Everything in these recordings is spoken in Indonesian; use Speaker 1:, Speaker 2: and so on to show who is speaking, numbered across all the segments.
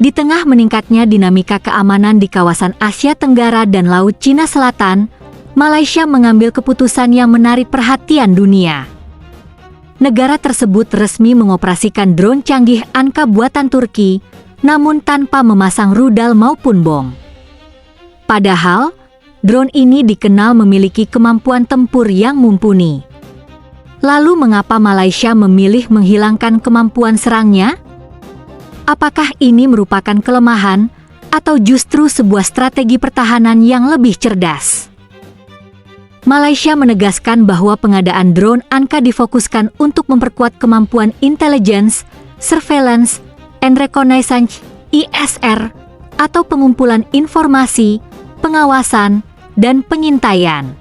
Speaker 1: Di tengah meningkatnya dinamika keamanan di kawasan Asia Tenggara dan Laut Cina Selatan, Malaysia mengambil keputusan yang menarik perhatian dunia. Negara tersebut resmi mengoperasikan drone canggih Anka buatan Turki, namun tanpa memasang rudal maupun bom. Padahal, drone ini dikenal memiliki kemampuan tempur yang mumpuni. Lalu mengapa Malaysia memilih menghilangkan kemampuan serangnya? Apakah ini merupakan kelemahan, atau justru sebuah strategi pertahanan yang lebih cerdas? Malaysia menegaskan bahwa pengadaan drone Anka difokuskan untuk memperkuat kemampuan intelligence, surveillance, and reconnaissance (ISR) atau pengumpulan informasi, pengawasan, dan pengintaian.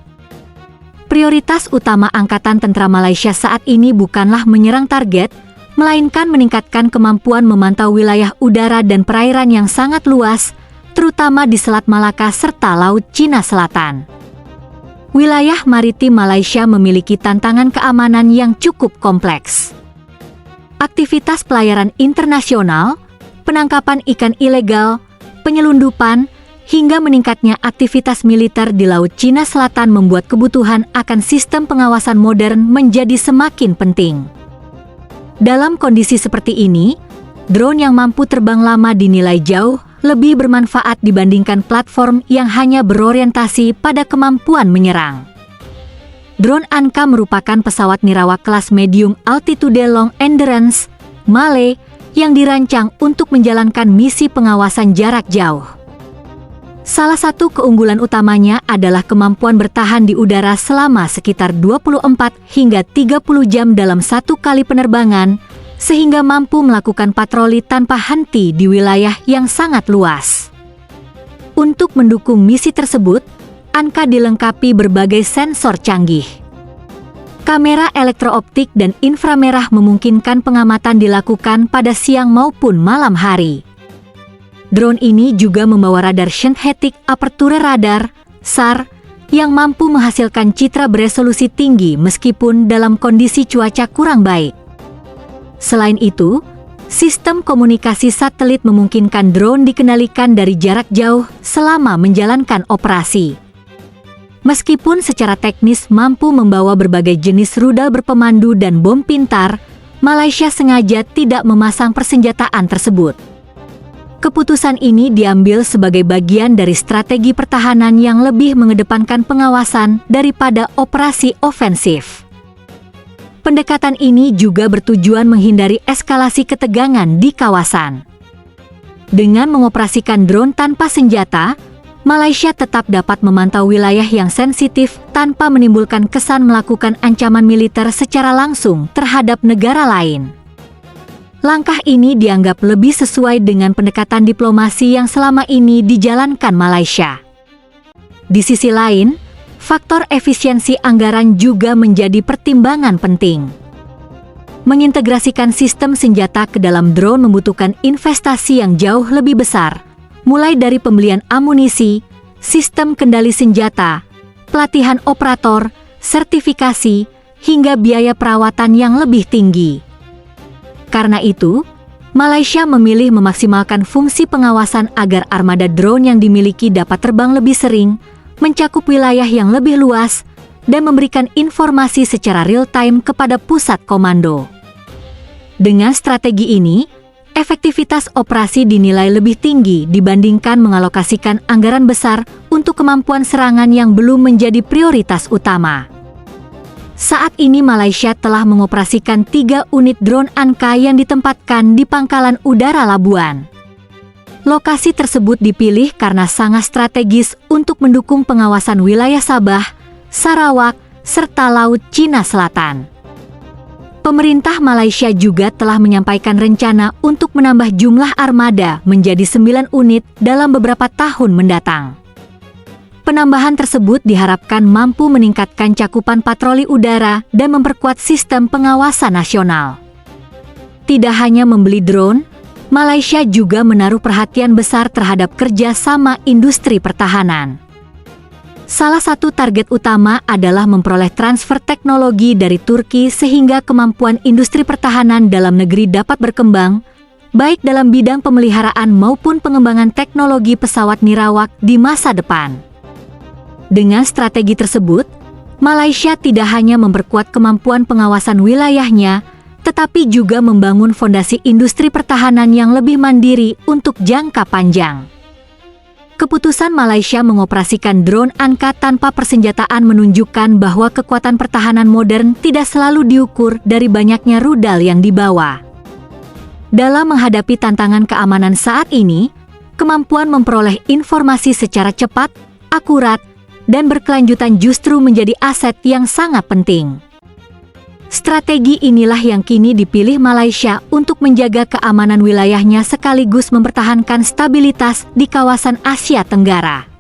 Speaker 1: Prioritas utama Angkatan Tentara Malaysia saat ini bukanlah menyerang target, melainkan meningkatkan kemampuan memantau wilayah udara dan perairan yang sangat luas, terutama di Selat Malaka serta Laut Cina Selatan. Wilayah maritim Malaysia memiliki tantangan keamanan yang cukup kompleks. Aktivitas pelayaran internasional, penangkapan ikan ilegal, penyelundupan, hingga meningkatnya aktivitas militer di Laut Cina Selatan membuat kebutuhan akan sistem pengawasan modern menjadi semakin penting. Dalam kondisi seperti ini, drone yang mampu terbang lama dinilai jauh lebih bermanfaat dibandingkan platform yang hanya berorientasi pada kemampuan menyerang. Drone Anka merupakan pesawat nirawak kelas Medium Altitude Long Endurance, MALE, yang dirancang untuk menjalankan misi pengawasan jarak jauh. Salah satu keunggulan utamanya adalah kemampuan bertahan di udara selama sekitar 24 hingga 30 jam dalam satu kali penerbangan, sehingga mampu melakukan patroli tanpa henti di wilayah yang sangat luas. Untuk mendukung misi tersebut, Anka dilengkapi berbagai sensor canggih. Kamera elektrooptik dan inframerah memungkinkan pengamatan dilakukan pada siang maupun malam hari. Drone ini juga membawa radar synthetic aperture radar, SAR, yang mampu menghasilkan citra beresolusi tinggi meskipun dalam kondisi cuaca kurang baik. Selain itu, sistem komunikasi satelit memungkinkan drone dikendalikan dari jarak jauh selama menjalankan operasi. Meskipun secara teknis mampu membawa berbagai jenis rudal berpemandu dan bom pintar, Malaysia sengaja tidak memasang persenjataan tersebut. Keputusan ini diambil sebagai bagian dari strategi pertahanan yang lebih mengedepankan pengawasan daripada operasi ofensif. Pendekatan ini juga bertujuan menghindari eskalasi ketegangan di kawasan. Dengan mengoperasikan drone tanpa senjata, Malaysia tetap dapat memantau wilayah yang sensitif tanpa menimbulkan kesan melakukan ancaman militer secara langsung terhadap negara lain. Langkah ini dianggap lebih sesuai dengan pendekatan diplomasi yang selama ini dijalankan Malaysia. Di sisi lain, faktor efisiensi anggaran juga menjadi pertimbangan penting. Mengintegrasikan sistem senjata ke dalam drone membutuhkan investasi yang jauh lebih besar, mulai dari pembelian amunisi, sistem kendali senjata, pelatihan operator, sertifikasi, hingga biaya perawatan yang lebih tinggi. Karena itu, Malaysia memilih memaksimalkan fungsi pengawasan agar armada drone yang dimiliki dapat terbang lebih sering, mencakup wilayah yang lebih luas, dan memberikan informasi secara real-time kepada pusat komando. Dengan strategi ini, efektivitas operasi dinilai lebih tinggi dibandingkan mengalokasikan anggaran besar untuk kemampuan serangan yang belum menjadi prioritas utama. Saat ini Malaysia telah mengoperasikan 3 unit drone Anka yang ditempatkan di Pangkalan Udara Labuan. Lokasi tersebut dipilih karena sangat strategis untuk mendukung pengawasan wilayah Sabah, Sarawak, serta Laut Cina Selatan. Pemerintah Malaysia juga telah menyampaikan rencana untuk menambah jumlah armada menjadi 9 unit dalam beberapa tahun mendatang. Penambahan tersebut diharapkan mampu meningkatkan cakupan patroli udara dan memperkuat sistem pengawasan nasional. Tidak hanya membeli drone, Malaysia juga menaruh perhatian besar terhadap kerjasama industri pertahanan. Salah satu target utama adalah memperoleh transfer teknologi dari Turki sehingga kemampuan industri pertahanan dalam negeri dapat berkembang, baik dalam bidang pemeliharaan maupun pengembangan teknologi pesawat nirawak di masa depan. Dengan strategi tersebut, Malaysia tidak hanya memperkuat kemampuan pengawasan wilayahnya, tetapi juga membangun fondasi industri pertahanan yang lebih mandiri untuk jangka panjang. Keputusan Malaysia mengoperasikan drone angkat tanpa persenjataan menunjukkan bahwa kekuatan pertahanan modern tidak selalu diukur dari banyaknya rudal yang dibawa. Dalam menghadapi tantangan keamanan saat ini, kemampuan memperoleh informasi secara cepat, akurat, dan berkelanjutan justru menjadi aset yang sangat penting. Strategi inilah yang kini dipilih Malaysia untuk menjaga keamanan wilayahnya sekaligus mempertahankan stabilitas di kawasan Asia Tenggara.